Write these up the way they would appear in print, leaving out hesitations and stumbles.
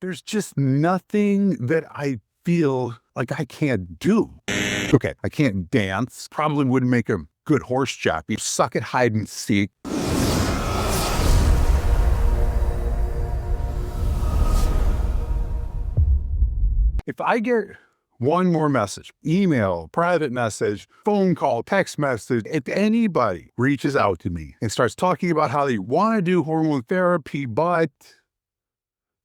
There's just nothing that I feel like I can't do. Okay, I can't dance. Probably wouldn't make a good horse jockey. Suck at hide and seek. If I get one more message, email, private message, phone call, text message, if anybody reaches out to me and starts talking about how they want to do hormone therapy, but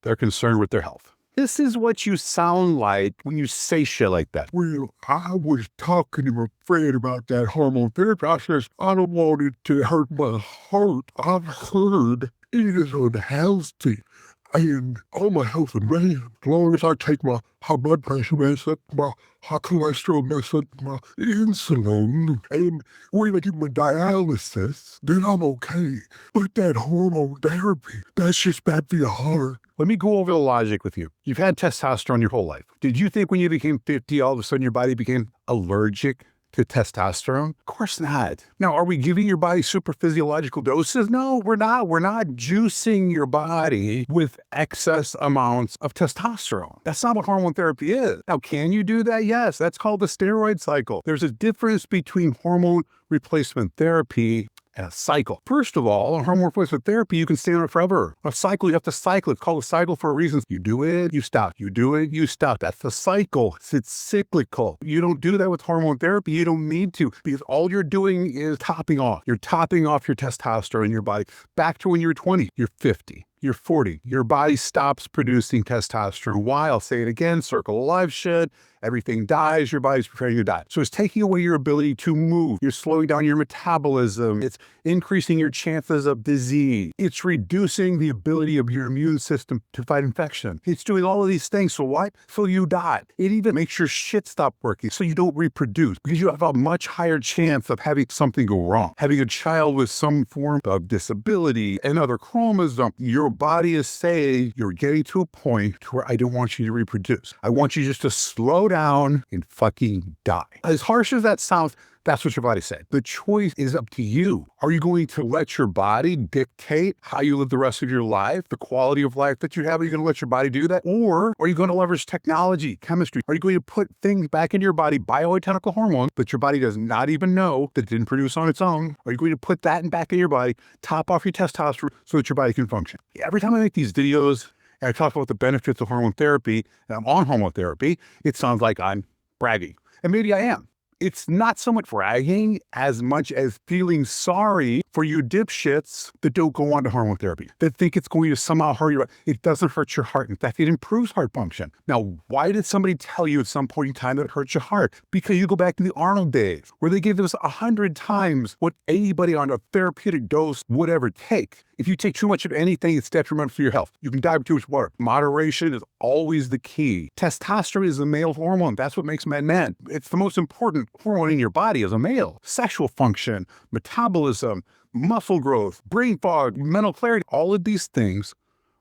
they're concerned with their health. This is what you sound like when you say shit like that. Well, I was talking to my friend about that hormone therapy. I says, I don't want it to hurt my heart. I've heard it is unhealthy. And I'm a healthy man. As long as I take my high blood pressure medicine, my high cholesterol medicine, my insulin, and when I get my dialysis, then I'm okay. But that hormone therapy, that's just bad for your heart. Let me go over the logic with you. You've had testosterone your whole life. Did you think when you became 50, all of a sudden your body became allergic to testosterone? Of course not. Now, are we giving your body super physiological doses? No, we're not. We're not juicing your body with excess amounts of testosterone. That's not what hormone therapy is. Now, can you do that? Yes, that's called the steroid cycle. There's a difference between hormone replacement therapy and a cycle. First of all, on hormone replacement therapy, you can stay on it forever. A cycle, you have to cycle. It's called a cycle for a reason. You do it, you stop. You do it, you stop. That's the cycle. It's cyclical. You don't do that with hormone therapy. You don't need to, because all you're doing is topping off. You're topping off your testosterone in your body. Back to when you were 20, you're 50. You're 40. Your body stops producing testosterone. Why? I'll say it again, circle of life shit. Everything dies, your body's preparing to die. So it's taking away your ability to move. You're slowing down your metabolism. It's increasing your chances of disease. It's reducing the ability of your immune system to fight infection. It's doing all of these things. So why? So you die. It even makes your shit stop working so you don't reproduce, because you have a much higher chance of having something go wrong. Having a child with some form of disability, another chromosome. Your body is saying, you're getting to a point where I don't want you to reproduce. I want you just to slow down and fucking die. As harsh as that sounds, that's what your body said. The choice is up to you. Are you going to let your body dictate how you live the rest of your life, the quality of life that you have? Are you going to let your body do that? Or are you going to leverage technology, chemistry? Are you going to put things back in your body, bioidentical hormones that your body does not even know that it didn't produce on its own? Are you going to put that back in your body, top off your testosterone so that your body can function? Every time I make these videos and I talk about the benefits of hormone therapy, and I'm on hormone therapy, it sounds like I'm bragging. And maybe I am. It's not so much bragging as much as feeling sorry for you dipshits that don't go on to hormone therapy, that think it's going to somehow hurt your. It doesn't hurt your heart. In fact, it improves heart function. Now, why did somebody tell you at some point in time that it hurts your heart? Because you go back to the Arnold days, where they gave us 100 times what anybody on a therapeutic dose would ever take. If you take too much of anything, it's detrimental for your health. You can die with too much water. Moderation is always the key. Testosterone is the male hormone. That's what makes men men. It's the most important hormone in your body as a male. Sexual function, metabolism, muscle growth, brain fog, mental clarity, all of these things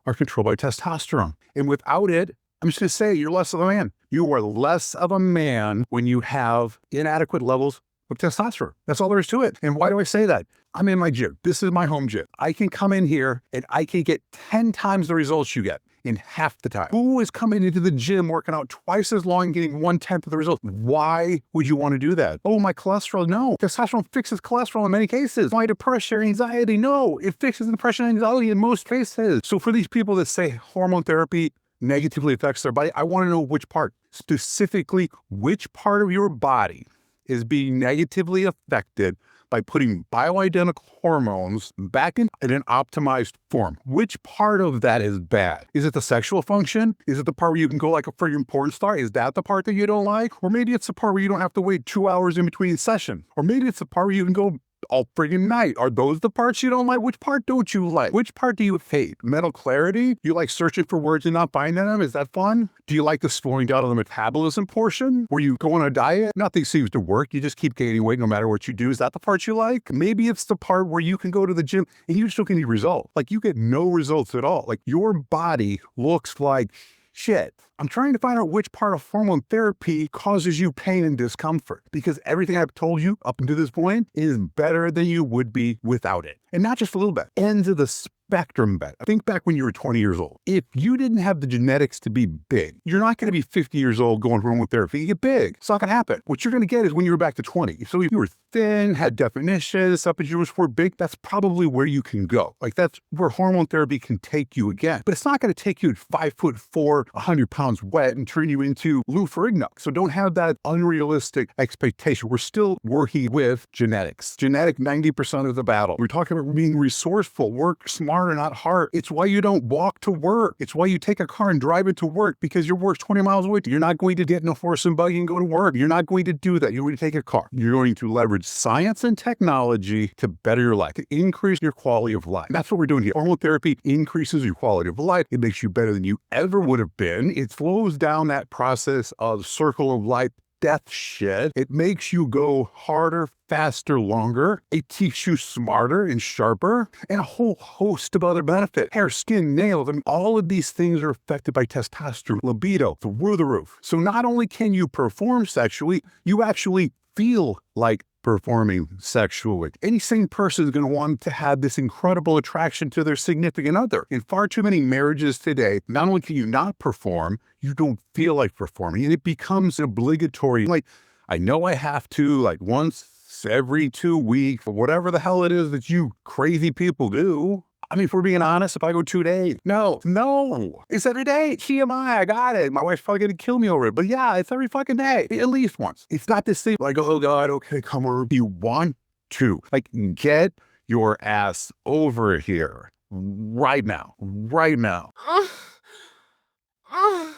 are controlled by testosterone. And without it, I'm just going to say, you're less of a man. You are less of a man when you have inadequate levels of testosterone. That's all there is to it. And why do I say that? I'm in my gym. This is my home gym. I can come in here and I can get 10 times the results you get in half the time. Who is coming into the gym working out twice as long, getting 1/10 of the results? Why would you want to do that? Oh, my cholesterol? No. Testosterone fixes cholesterol in many cases. My depression, anxiety? No. It fixes depression and anxiety in most cases. So for these people that say hormone therapy negatively affects their body, I want to know which part. Specifically, which part of your body is being negatively affected by putting bioidentical hormones back in an optimized form. Which part of that is bad? Is it the sexual function? Is it the part where you can go like a friggin' porn star? Is that the part that you don't like? Or maybe it's the part where you don't have to wait 2 hours in between session. Or maybe it's the part where you can go all friggin' night. Are those the parts you don't like? Which part don't you like? Which part do you hate? Mental clarity? You like searching for words and not finding them? Is that fun? Do you like the slowing down of the metabolism portion? Where you go on a diet? Nothing seems to work. You just keep gaining weight no matter what you do. Is that the part you like? Maybe it's the part where you can go to the gym and you just don't get any results. Like you get no results at all. Like your body looks like shit. I'm trying to find out which part of hormone therapy causes you pain and discomfort, because everything I've told you up until this point is better than you would be without it. And not just a little bit. Ends of the spectrum bet. Think back when you were 20 years old. If you didn't have the genetics to be big, you're not going to be 50 years old going hormone therapy. You get big. It's not going to happen. What you're going to get is when you were back to 20. So if you were thin, had definition, stuff that you were big, that's probably where you can go. Like that's where hormone therapy can take you again. But it's not going to take you at 5'4", 100 pounds wet and turn you into Lou Ferrigno. So don't have that unrealistic expectation. We're still working with genetics. Genetic 90% of the battle. We're talking about being resourceful, work smarter, not hard. It's why you don't walk to work. It's why you take a car and drive it to work because your work's 20 miles away. You're not going to get in a horse and buggy and go to work. You're not going to do that. You're going to take a car. You're going to leverage science and technology to better your life, to increase your quality of life. That's what we're doing here. Hormone therapy increases your quality of life. It makes you better than you ever would have been. It slows down that process of circle of life death shit. It makes you go harder, faster, longer. It keeps you smarter and sharper, and a whole host of other benefits. Hair, skin, nails, I mean, all of these things are affected by testosterone, libido, through the roof. So not only can you perform sexually, you actually feel like performing sexually. Any sane person is going to want to have this incredible attraction to their significant other. In far too many marriages today, not only can you not perform, you don't feel like performing, and it becomes obligatory. Like, I know I have to, like once every 2 weeks, or whatever the hell it is that you crazy people do. I mean, if we're being honest, if I go 2 days, no, it's every day. TMI, I got it. My wife's probably going to kill me over it. But yeah, it's every fucking day, at least once. It's not this thing like, oh God, okay, come over. You want to, like, get your ass over here right now.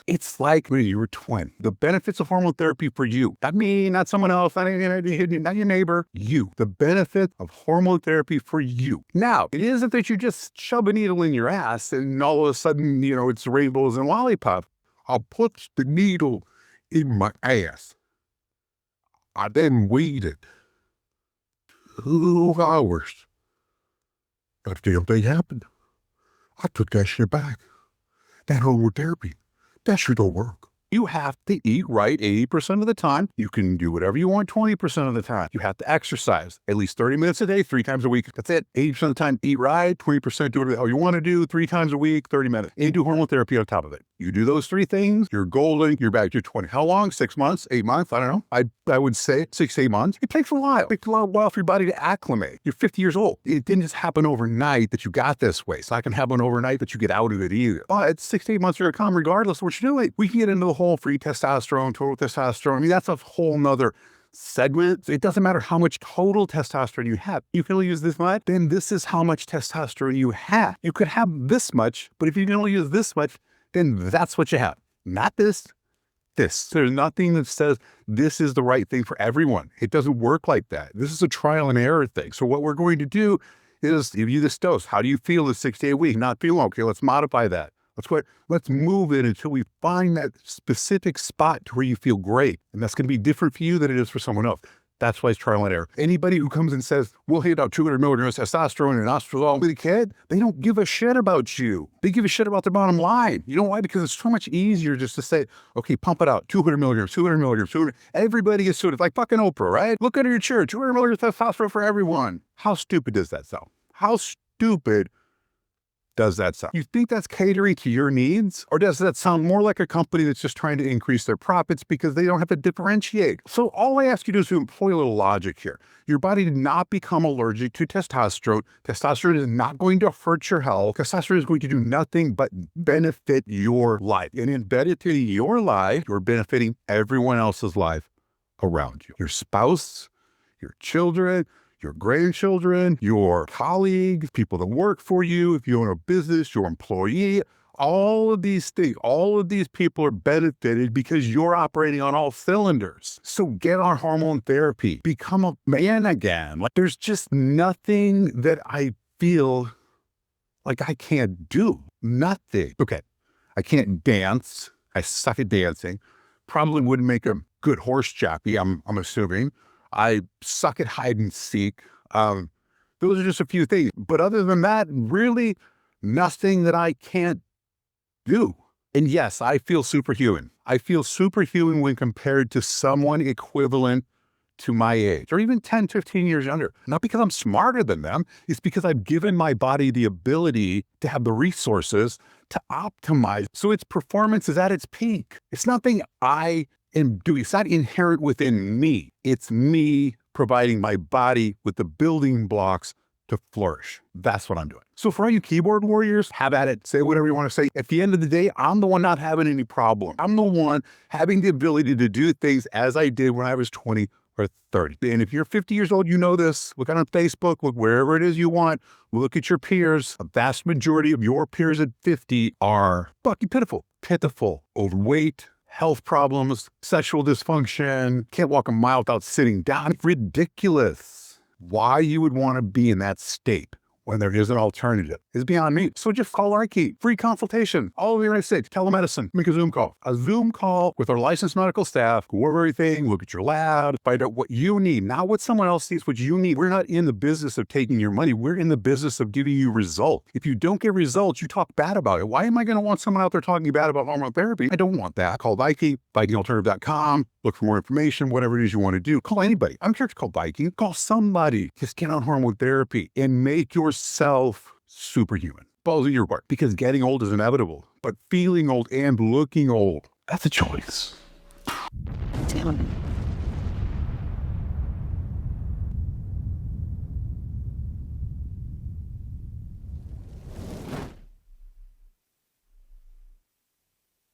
It's like when you were 20. The benefits of hormone therapy for you. Not me, not someone else, not your neighbor. You. The benefit of hormone therapy for you. Now, it isn't that you just shove a needle in your ass and all of a sudden, it's rainbows and lollipops. I put the needle in my ass. I then waited 2 hours. That damn thing happened. I took that shit back. That hormone therapy, that shit don't work. You have to eat right 80% of the time. You can do whatever you want 20% of the time. You have to exercise at least 30 minutes a day, 3 times a week. That's it. 80% of the time, eat right, 20% do whatever the hell you want to do, 3 times a week, 30 minutes. And do hormone therapy on top of it. You do those 3 things, you're golden, you're back to 20. How long? 6 months, 8 months? I don't know. I would say 6 to 8 months. It takes a while. It takes a while for your body to acclimate. You're 50 years old. It didn't just happen overnight that you got this way. It's not going to happen overnight that you get out of it either. But 6 to 8 months are going to come regardless of what you're doing. We can get into the whole free testosterone, total testosterone. I mean, that's a whole nother segment. It doesn't matter how much total testosterone you have. You can only use this much, then this is how much testosterone you have. You could have this much, but if you can only use this much, then that's what you have. Not this. There's nothing that says this is the right thing for everyone. It doesn't work like that. This is a trial and error thing. So what we're going to do is give you this dose. How do you feel this 6 day a week? Not feeling okay. Let's modify that. Let's move it until we find that specific spot to where you feel great. And that's going to be different for you than it is for someone else. That's why it's trial and error. Anybody who comes and says, we'll hit out 200 milligrams of testosterone and ostrozole with a kid, they don't give a shit about you. They give a shit about their bottom line. You know why? Because it's so much easier just to say, okay, pump it out, 200 milligrams, 200 milligrams, 200. Everybody is sort of like fucking Oprah, right? Look under your chair, 200 milligrams of testosterone for everyone. How stupid does that sound? How stupid does that sound? You think that's catering to your needs? Or does that sound more like a company that's just trying to increase their profits because they don't have to differentiate? So all I ask you to do is to employ a little logic here. Your body did not become allergic to testosterone. Testosterone is not going to hurt your health. Testosterone is going to do nothing but benefit your life. And in benefiting your life, you're benefiting everyone else's life around you. Your spouse, your children, your grandchildren, your colleagues, people that work for you, if you own a business, your employee, all of these things, all of these people are benefited because you're operating on all cylinders. So get on hormone therapy, become a man again. Like, there's just nothing that I feel like I can't do. Nothing. Okay, I can't dance. I suck at dancing. Probably wouldn't make a good horse jockey, I'm assuming. I suck at hide and seek. Those are just a few things. But other than that, really nothing that I can't do. And yes, I feel superhuman. I feel superhuman when compared to someone equivalent to my age, or even 10, 15 years younger. Not because I'm smarter than them. It's because I've given my body the ability to have the resources to optimize. So its performance is at its peak. It's nothing I am doing. It's not inherent within me. It's me providing my body with the building blocks to flourish. That's what I'm doing. So for all you keyboard warriors, have at it. Say whatever you want to say. At the end of the day, I'm the one not having any problem. I'm the one having the ability to do things as I did when I was 20 or 30. And if you're 50 years old, you know this. Look on Facebook, look wherever it is you want. Look at your peers. A vast majority of your peers at 50 are fucking pitiful, overweight, health problems, sexual dysfunction, can't walk a mile without sitting down. Ridiculous. Why you would want to be in that state when there is an alternative is beyond me. So just call Archie. Free consultation. All over the United States. Telemedicine. Make a Zoom call. A Zoom call with our licensed medical staff. Go over everything. Look at your lab. Find out what you need. Not what someone else needs, what you need. We're not in the business of taking your money. We're in the business of giving you results. If you don't get results, you talk bad about it. Why am I going to want someone out there talking bad about hormone therapy? I don't want that. Call Viking, VikingAlternative.com. Look for more information, whatever it is you want to do. Call anybody. I don't care if you call Viking. Call somebody. Just get on hormone therapy and make yourself superhuman. Balls in your part. Because getting old is inevitable. But feeling old and looking old, that's a choice. Damn it.